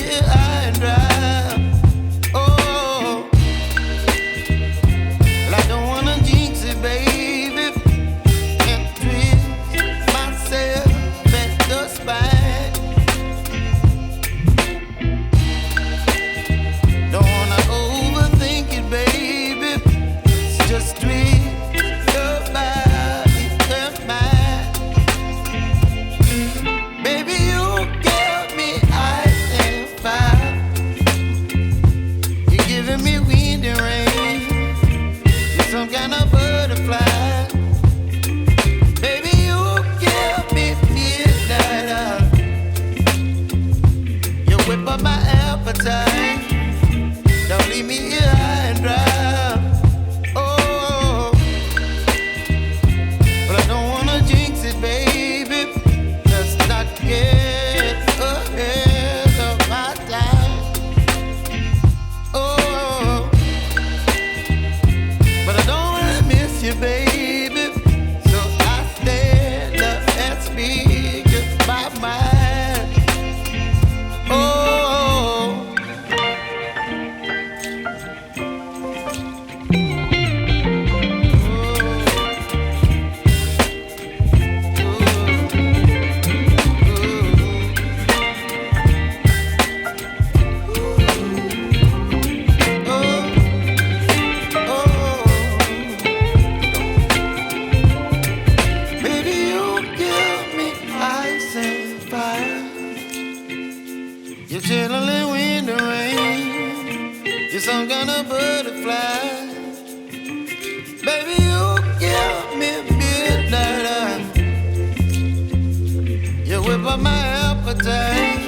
here high and dry. Oh, well, I don't wanna jinx it, baby, and twist myself at the spine. Don't wanna overthink it, baby. It's just twist your body and mine. Baby, you give me ice and fire. You're giving me wind and rain. You're some kind of butterfly. Baby, you give me midnight. You whip up my appetite. Don't leave me here high and dry. Oh, but I don't wanna jinx it, baby. Let's not get ahead of my time. Oh, but I don't wanna miss you, baby. So I stand up and speak my mind. Oh. Baby, you give me ice and fire. You're chilling wind and rain. You're some kind of butterfly. Baby, you give me midnight. You whip up my appetite.